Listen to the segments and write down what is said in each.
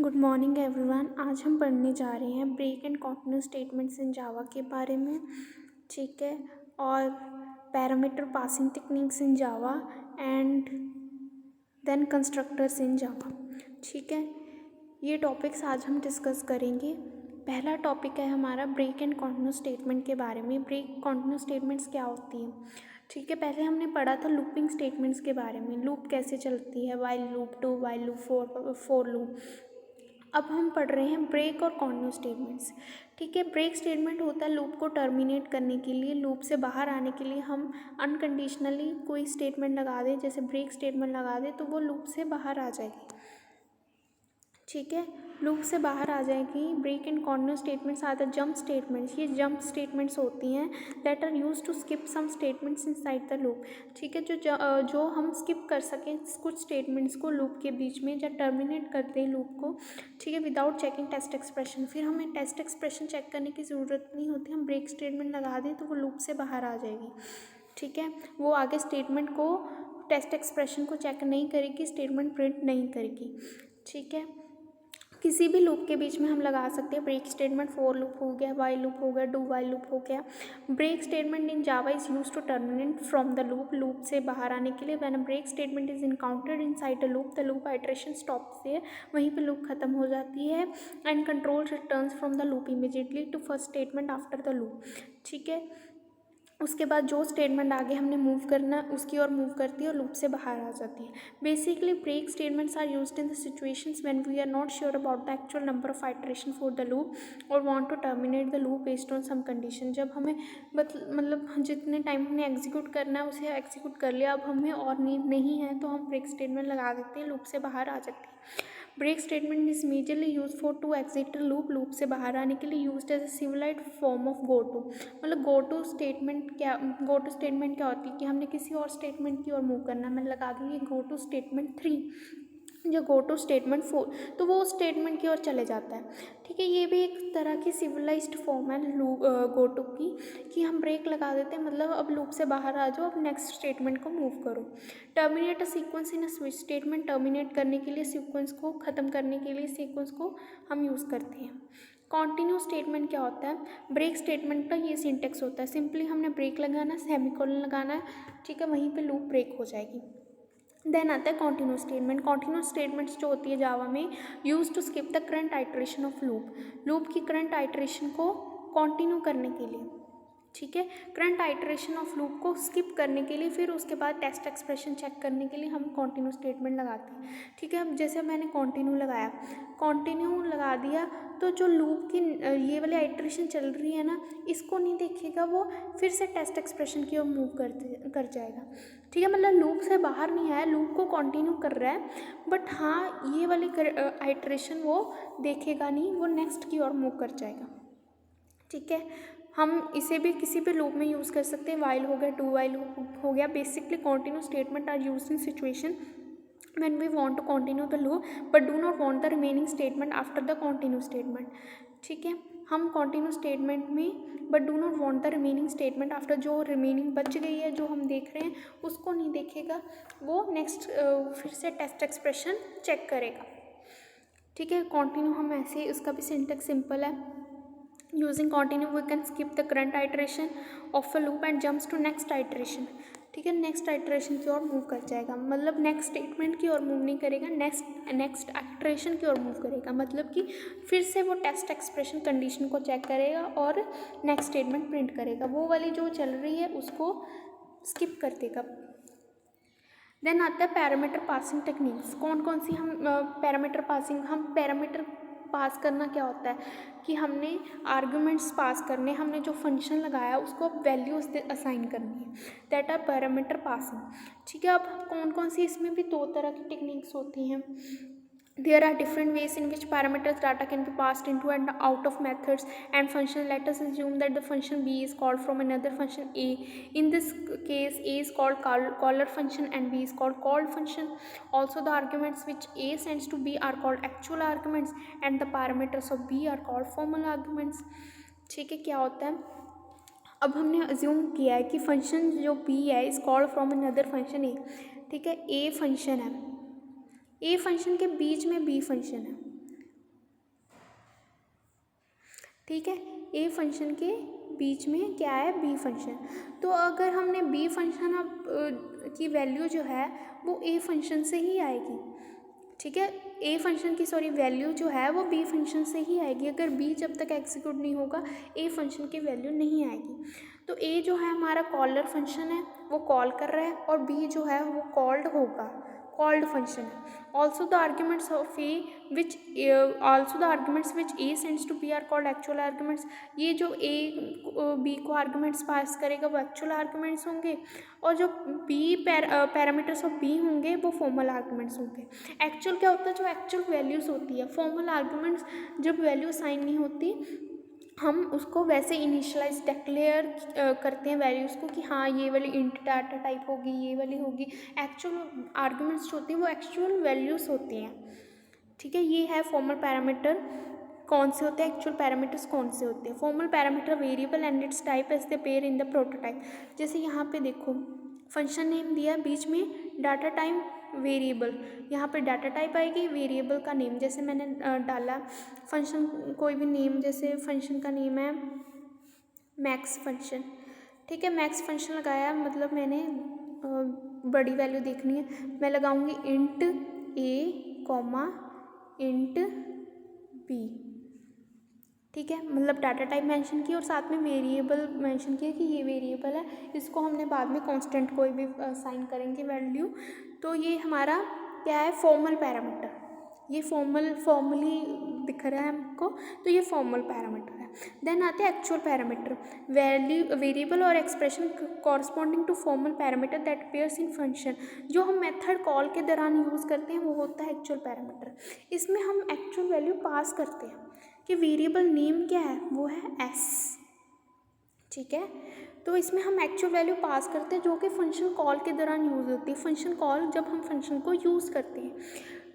Good morning everyone. आज हम पढ़ने जा रहे हैं break and continuous statements in Java के बारे में, ठीक है, और parameter passing techniques in Java and then constructors in Java, ठीक है। ये टॉपिक्स आज हम डिस्कस करेंगे। पहला टॉपिक है हमारा ब्रेक एंड कंटीन्यूअस स्टेटमेंट के बारे में। ब्रेक कंटीन्यूअस स्टेटमेंट्स क्या होती हैं, ठीक है। पहले हमने पढ़ा था लूपिंग स्टेटमेंट्स के बारे में, लूप कैसे चलती है, while loop, do while loop, for loop. अब हम पढ़ रहे हैं ब्रेक और कंटीन्यूअस स्टेटमेंट्स, ठीक है। ब्रेक स्टेटमेंट होता है लूप को टर्मिनेट करने के लिए, लूप से बाहर आने के लिए हम अनकंडीशनली कोई स्टेटमेंट लगा दें, जैसे ब्रेक स्टेटमेंट लगा दें तो वो लूप से बाहर आ जाएगी, ठीक है। लूप से बाहर आ जाएगी। Break and continuous statements are the jump statements. ये जंप स्टेटमेंट्स होती हैं that are used to skip some statements inside the loop, ठीक है। जो हम स्किप कर सकें कुछ स्टेटमेंट्स को लूप के बीच में, जब टर्मिनेट कर दें लूप को, ठीक है, विदाउट चेकिंग टेस्ट एक्सप्रेशन। फिर हमें टेस्ट एक्सप्रेशन चेक करने की ज़रूरत नहीं होती, हम ब्रेक स्टेटमेंट लगा दें तो वो लूप से बाहर आ जाएगी, ठीक है। वो आगे स्टेटमेंट को, टेस्ट एक्सप्रेशन को चेक नहीं करेगी, स्टेटमेंट प्रिंट नहीं करेगी, ठीक है। किसी भी लूप के बीच में हम लगा सकते हैं ब्रेक स्टेटमेंट। फॉर लूप हो गया, वाइल लूप हो गया, डू वाइल लूप हो गया। Break statement in Java is use to terminate from the loop, loop से बाहर आने के लिए। When a break statement is encountered inside the loop iteration stops there, वहीं पे लूप खत्म हो जाती है। And control returns from the loop immediately to first statement after the loop, ठीक है। उसके बाद जो स्टेटमेंट आगे हमने मूव करना उसकी ओर मूव करती है और लूप से बाहर आ जाती है। Basically break statements are used in the situations when we are not sure about the actual number of iteration for the loop और want to terminate the loop based on some condition. जब हमें मतलब जितने time हमने execute करना है उसे execute कर लिया, अब हमें और नीड नहीं है तो हम ब्रेक स्टेटमेंट लगा देते हैं, लूप से बाहर आ जाती है। Break statement is majorly use for to exit loop, loop से बाहर आने के लिए used as a civilised form of go to. मतलब गो टू स्टेटमेंट क्या होती है कि हमने किसी और स्टेटमेंट की ओर मूव करना। मैं लगा दूँगी गो टू स्टेटमेंट 3, जो गो टू स्टेटमेंट 4, तो वो स्टेटमेंट की ओर चले जाता है, ठीक है। ये भी एक तरह की सिविलाइज्ड फॉर्म है गो टू की, कि हम ब्रेक लगा देते हैं, मतलब अब लूप से बाहर आ जाओ, अब नेक्स्ट स्टेटमेंट को मूव करो। Terminate a sequence in a switch statement, terminate करने के लिए, सीक्वेंस को ख़त्म करने के लिए सीक्वेंस को हम यूज़ करते हैं। कॉन्टिन्यू स्टेटमेंट क्या होता है, ब्रेक स्टेटमेंट का ये सिंटेक्स होता है, सिंपली हमने ब्रेक लगाना है, सेमीकोलन लगाना है, ठीक है, वहीं पे लूप ब्रेक हो जाएगी। देन आता है कॉन्टिन्यूअस स्टेटमेंट। कॉन्टिन्यूअस स्टेटमेंट्स जो होती है जावा में, use to skip the current iteration of loop, loop की करंट आइटरेशन को कॉन्टिन्यू करने के लिए, ठीक है, करंट आइटरेशन ऑफ लूप को स्किप करने के लिए, फिर उसके बाद टेस्ट एक्सप्रेशन चेक करने के लिए हम कॉन्टिन्यू स्टेटमेंट लगाते हैं, ठीक है। अब जैसे मैंने कॉन्टिन्यू लगा दिया तो जो लूप की ये वाली आइटरेशन चल रही है ना, इसको नहीं देखेगा, वो फिर से टेस्ट एक्सप्रेशन की ओर मूव कर जाएगा, ठीक है। मतलब लूप से बाहर नहीं आया, लूप को कंटिन्यू कर रहा है, बट हाँ ये वाली आइटरेशन वो देखेगा नहीं, वो नेक्स्ट की ओर मूव कर जाएगा, ठीक है। हम इसे भी किसी भी लूप में यूज़ कर सकते हैं, वाइल हो गया, डू वाइल हो गया। Basically continue statement are used in situation when we want to continue the loop but do not want the remaining statement after the continue statement, ठीक है। हम continue statement में but do not want the remaining statement after, जो remaining बच गई है जो हम देख रहे हैं उसको नहीं देखेगा, वो next फिर से टेस्ट एक्सप्रेशन चेक करेगा, ठीक है। continue हम ऐसे, उसका भी सिंटेक्स सिंपल है। Using continue we can skip the current iteration of a loop and jumps to next iteration, ठीक है। नेक्स्ट आइटरेशन की ओर मूव कर जाएगा, मतलब नेक्स्ट स्टेटमेंट की ओर मूव नहीं करेगा, नेक्स्ट आइटरेशन की ओर मूव करेगा, मतलब कि फिर से वो टेस्ट एक्सप्रेशन कंडीशन को चेक करेगा और नेक्स्ट स्टेटमेंट प्रिंट करेगा, वो वाली जो चल रही है उसको स्किप कर देगा। देन आता है पैरामीटर पासिंग टेक्निक्स। कौन कौन सी हम पैरामीटर पास करना क्या होता है कि हमने आर्गुमेंट्स पास करने, हमने जो फंक्शन लगाया उसको अब वैल्यूज असाइन करनी है, दैट आर पैरामीटर पासिंग, ठीक है। अब कौन कौन सी, इसमें भी 2 तरह की टेक्निक्स होती हैं। There are different ways in which parameters data can be passed into and out of methods and function. Let us assume that the function b is called from another function a. In this case, a is called caller function and b is called called function. Also, the arguments which a sends to b are called actual arguments and the parameters of b are called formal arguments, ठीक है। क्या होता है, अब हमने assume किया है कि फंक्शन जो b है is called from another function a, ठीक है। a फंक्शन है, ए फंक्शन के बीच में बी फंक्शन है, ठीक है। ए फंक्शन के बीच में क्या है, बी फंक्शन। तो अगर हमने बी फंक्शन की वैल्यू जो है वो ए फंक्शन से ही आएगी, ठीक है। ए फंक्शन की वैल्यू जो है वो बी फंक्शन से ही आएगी। अगर बी जब तक एग्जीक्यूट नहीं होगा ए फंक्शन की वैल्यू नहीं आएगी। तो ए जो है हमारा कॉलर फंक्शन है, वो कॉल कर रहा है, और बी जो है वो कॉल्ड होगा, कॉल्ड फंक्शन है। Also the arguments of A which A sends to B are called actual arguments. ये जो ए बी को आर्ग्यूमेंट्स पास करेगा वो एक्चुअल आर्ग्यूमेंट्स होंगे, और जो बी पैरामीटर्स ऑफ बी होंगे वो फॉर्मल आर्ग्यूमेंट्स होंगे। एक्चुअल क्या होता है, जो एक्चुअल वैल्यूज़ होती है। फॉर्मल आर्ग्यूमेंट्स जब वैल्यू साइन नहीं होती, हम उसको वैसे इनिशियलाइज डिक्लेयर करते हैं वैल्यूज़ को कि हाँ ये वाली इंट डाटा टाइप होगी, ये वाली होगी। एक्चुअल आर्ग्यूमेंट्स जो होती हैं वो एक्चुअल वैल्यूज़ होती हैं, ठीक है। ये है फॉर्मल पैरामीटर कौन से होते हैं, एक्चुअल पैरामीटर्स कौन से होते हैं। Formal parameter variable and its type as the pair in the prototype. जैसे यहाँ पे देखो फंक्शन नेम दिया, बीच में डाटा टाइप वेरिएबल, यहाँ पे डाटा टाइप आएगी, वेरिएबल का नेम जैसे मैंने डाला फंक्शन कोई भी नेम, जैसे फंक्शन का नेम है मैक्स फंक्शन, ठीक है। मैक्स फंक्शन लगाया, मतलब मैंने बड़ी वैल्यू देखनी है, मैं लगाऊंगी इंट ए कॉमा इंट बी, ठीक है। मतलब डाटा टाइप मेंशन की और साथ में वेरिएबल मेंशन किया कि ये वेरिएबल है, इसको हमने बाद में कांस्टेंट कोई भी साइन करेंगे वैल्यू। तो ये हमारा क्या है, फॉर्मल पैरामीटर। ये फॉर्मली दिख रहा है हमको, तो ये फॉर्मल पैरामीटर है। देन आते हैं एक्चुअल पैरामीटर, वैल्यू वेरिएबल और expression corresponding to formal parameter that appears in function. जो हम मेथड कॉल के दौरान यूज़ करते हैं वो होता है एक्चुअल पैरामीटर। इसमें हम एक्चुअल वैल्यू पास करते हैं कि वेरिएबल नेम क्या है, वो है एस, ठीक है। तो इसमें हम एक्चुअल वैल्यू पास करते हैं जो कि फंक्शन कॉल के दौरान यूज़ होती है। फंक्शन कॉल जब हम फंक्शन को यूज़ करते हैं,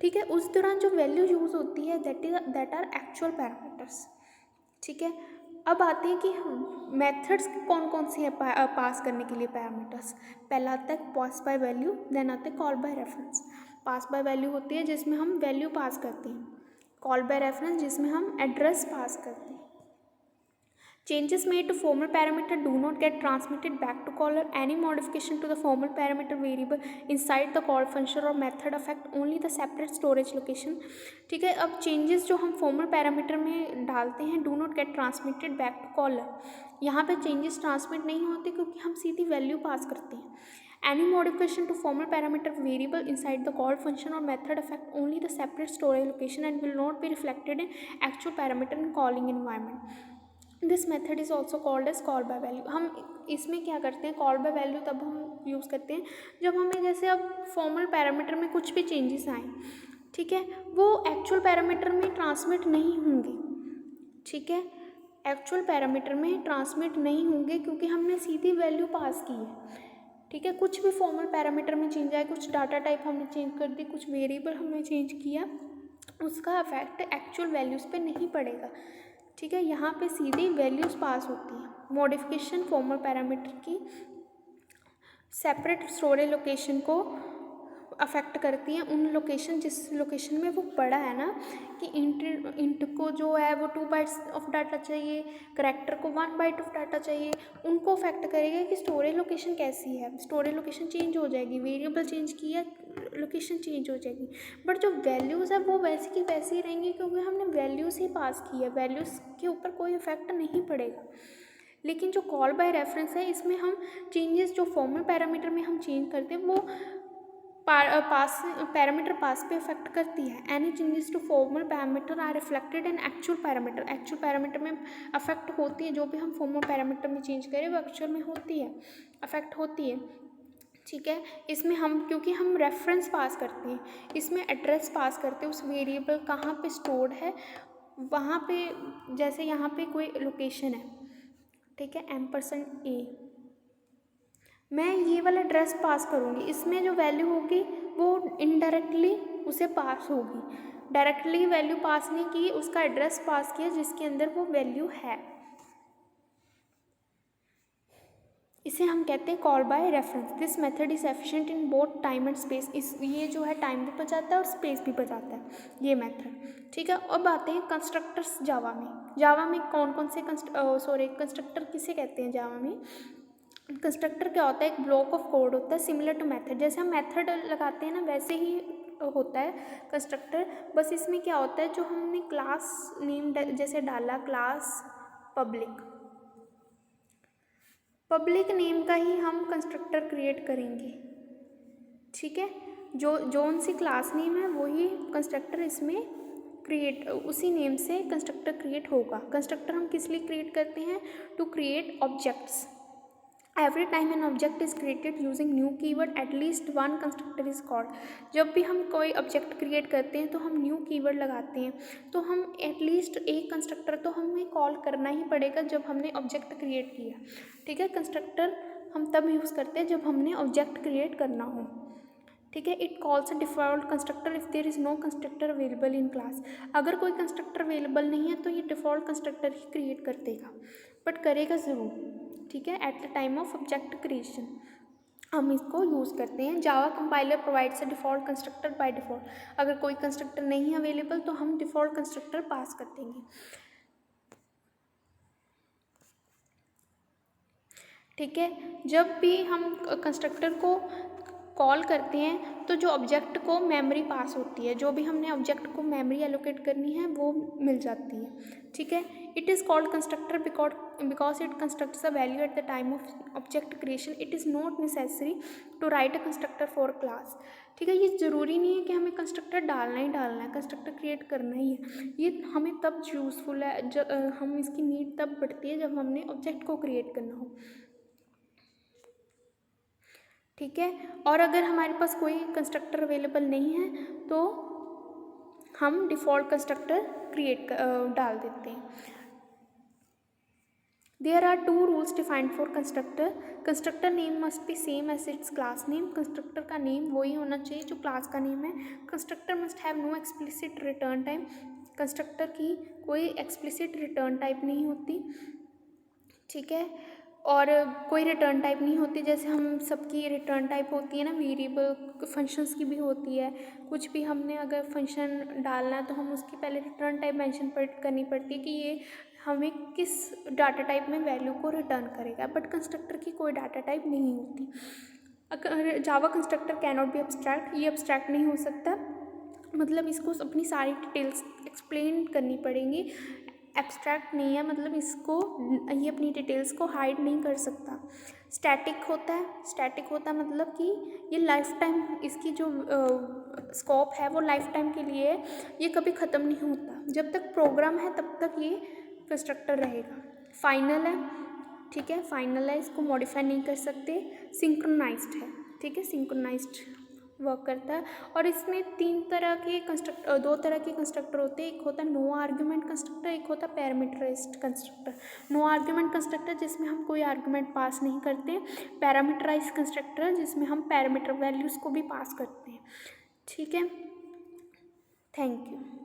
ठीक है, उस दौरान जो वैल्यू यूज़ होती है दैट आर एक्चुअल पैरामीटर्स, ठीक है। अब आते हैं कि मेथड्स कौन कौन से हैं पास करने के लिए पैरामीटर्स। पहला आता है पास बाय वैल्यू, देन आता है call by reference. Pass by value होती है जिसमें हम वैल्यू पास करते हैं, कॉल बाय रेफरेंस जिसमें हम एड्रेस पास करते हैं। Changes made to formal parameter do not get transmitted back to caller. Any modification to the formal parameter variable inside the call function or method affect only the separate storage location. ठीक है। अब changes जो हम formal parameter में डालते हैं do not get transmitted back to caller. यहाँ पे changes transmit नहीं होते क्योंकि हम सीधी value पास करते हैं। Any modification to formal parameter variable inside the call function or method affect only the separate storage location and will not be reflected in actual parameter in calling environment. This method is also called as call by value. हम इसमें क्या करते हैं, call by value तब हम use करते हैं जब हमें जैसे अब फॉर्मल पैरामीटर में कुछ भी चेंजेस आए, ठीक है, वो एक्चुअल पैरामीटर में ट्रांसमिट नहीं होंगे, ठीक है। एक्चुअल पैरामीटर में ट्रांसमिट नहीं होंगे क्योंकि हमने सीधी वैल्यू पास की है, ठीक है। कुछ भी फॉर्मल पैरामीटर में चेंज आए, कुछ डाटा टाइप हमने चेंज कर दी, कुछ वेरिएबल हमने चेंज किया, उसका इफेक्ट एक्चुअल वैल्यूज़ पे नहीं पड़ेगा, ठीक है। यहाँ पे सीधी वैल्यूज़ पास होती हैं। मॉडिफिकेशन फॉर्मल पैरामीटर की सेपरेट स्टोरेज लोकेशन को अफेक्ट करती हैं। उन लोकेशन जिस लोकेशन में वो पड़ा है ना, कि इंट को जो है वो 2 बाइट्स ऑफ डाटा चाहिए, करैक्टर को 1 बाइट ऑफ डाटा चाहिए, उनको अफेक्ट करेगा कि स्टोरेज लोकेशन कैसी है। स्टोरेज लोकेशन चेंज हो जाएगी, वेरिएबल चेंज किया लोकेशन चेंज हो जाएगी, बट जो वैल्यूज़ है वो वैसी की वैसी रहेंगी क्योंकि हमने वैल्यूज़ ही पास की है, वैल्यूज़ के ऊपर कोई इफेक्ट नहीं पड़ेगा। लेकिन जो कॉल बाय रेफरेंस है, इसमें हम चेंजेस जो फॉर्मल पैरामीटर में हम चेंज करते हैं वो पैरामीटर पास पे इफेक्ट करती है। Any changes to formal parameter are reflected in actual parameter. Actual parameter में अफेक्ट होती है, जो भी हम फॉर्मल पैरामीटर में चेंज करें वो एक्चुअल में होती है, अफेक्ट होती है, ठीक है। इसमें हम क्योंकि हम रेफरेंस पास करते हैं, इसमें एड्रेस पास करते हैं, उस वेरिएबल कहाँ पे स्टोर्ड है वहाँ पे, जैसे यहाँ पे कोई लोकेशन है, ठीक है, %A, मैं ये वाला एड्रेस पास करूँगी, इसमें जो वैल्यू होगी वो इनडायरेक्टली उसे पास होगी, डायरेक्टली वैल्यू पास नहीं की, उसका एड्रेस पास किया जिसके अंदर वो वैल्यू है। इसे हम कहते हैं call by reference. This method is efficient in both time and space. ये जो है टाइम भी बचाता है और स्पेस भी बचाता है ये मेथड, ठीक है। अब आते हैं कंस्ट्रक्टर्स जावा में। जावा में कौन कौन से कंस्ट्रक्टर किसे कहते हैं जावा में? कंस्ट्रक्टर क्या होता है? एक ब्लॉक ऑफ कोड होता है सिमिलर टू मेथड। जैसे हम मेथड लगाते हैं ना वैसे ही होता है कंस्ट्रक्टर, बस इसमें क्या होता है जो हमने क्लास नेम जैसे डाला क्लास पब्लिक नेम का ही हम कंस्ट्रक्टर क्रिएट करेंगे, ठीक है। जो जोन सी क्लास नेम है वही कंस्ट्रक्टर इसमें क्रिएट, उसी नेम से कंस्ट्रक्टर क्रिएट होगा। कंस्ट्रक्टर हम किस लिए क्रिएट करते हैं? To create objects. Every time an object is created using new keyword at least one constructor is called. जब भी हम कोई ऑब्जेक्ट क्रिएट करते हैं तो हम न्यू कीवर्ड लगाते हैं, तो हम एटलीस्ट एक कंस्ट्रक्टर तो हमें कॉल करना ही पड़ेगा जब हमने ऑब्जेक्ट क्रिएट किया, ठीक है। कंस्ट्रक्टर हम तब यूज़ करते हैं जब हमने ऑब्जेक्ट क्रिएट करना हो, ठीक है। It calls a default constructor if there is no constructor available in class. अगर कोई कंस्ट्रक्टर अवेलेबल नहीं है तो ये डिफ़ॉल्ट कंस्ट्रक्टर ही क्रिएट कर देगा, बट करेगा ज़रूर, ठीक है। Eight the time of object creation हम इसको यूज़ करते हैं। Java compiler provides a default constructor by default. अगर कोई कंस्ट्रक्टर नहीं है अवेलेबल तो हम डिफ़ॉल्ट कंस्ट्रक्टर पास कर देंगे, ठीक है। जब भी हम कंस्ट्रक्टर को कॉल करते हैं तो जो ऑब्जेक्ट को मेमोरी पास होती है, जो भी हमने ऑब्जेक्ट को मेमोरी एलोकेट करनी है वो मिल जाती है, ठीक है। It is called constructor because it constructs a value at the time of object creation. It is not necessary to write a constructor for class, ठीक है। ये ज़रूरी नहीं है कि हमें कंस्ट्रक्टर डालना ही डालना है, कंस्ट्रक्टर क्रिएट करना ही है। ये हमें तब यूज़फुल है जब हम इसकी नीड तब बढ़ती है जब हमने ऑब्जेक्ट को क्रिएट करना हो, ठीक है। और अगर हमारे पास कोई कंस्ट्रक्टर अवेलेबल नहीं है तो हम डिफ़ॉल्ट कंस्ट्रक्टर क्रिएट डाल देते हैं। There are 2 rules defined for constructor. Constructor name must be same as its class name. Constructor का नेम वही होना चाहिए जो क्लास का नेम है। Constructor must have no explicit return time. Constructor की कोई एक्सप्लिसिट रिटर्न टाइप नहीं होती, ठीक है। और कोई रिटर्न टाइप नहीं होती, जैसे हम सबकी रिटर्न टाइप होती है ना, वेरिएबल फंक्शंस की भी होती है। कुछ भी हमने अगर फंक्शन डालना है तो हम उसकी पहले रिटर्न टाइप मेंशन करनी पड़ती है कि ये हमें किस डाटा टाइप में वैल्यू को रिटर्न करेगा, बट कंस्ट्रक्टर की कोई डाटा टाइप नहीं होती। अगर Java constructor can not be abstract, ये एब्स्ट्रैक्ट नहीं हो सकता, मतलब इसको अपनी सारी डिटेल्स एक्सप्लेन करनी पड़ेंगी। एब्स्ट्रैक्ट नहीं है, मतलब इसको ये अपनी डिटेल्स को हाइड नहीं कर सकता। स्टैटिक होता है मतलब कि ये लाइफ टाइम, इसकी जो स्कोप है वो लाइफ टाइम के लिए है, ये कभी ख़त्म नहीं होता। जब तक प्रोग्राम है तब तक ये कंस्ट्रक्टर रहेगा। फाइनल है, ठीक है, फाइनल है, इसको मॉडिफाई नहीं कर सकते। सिंक्रोनाइज्ड है, ठीक है, सिंक्रोनाइज्ड वर्क करता है। और इसमें दो तरह के कंस्ट्रक्टर होते हैं। एक होता है नो आर्ग्यूमेंट कंस्ट्रक्टर, एक होता है parameterised constructor. No argument constructor जिसमें हम कोई आर्ग्यूमेंट पास नहीं करते। पैरामीटराइज्ड कंस्ट्रक्टर जिसमें हम पैरामीटर वैल्यूज़ को भी पास करते हैं, ठीक है। Thank you.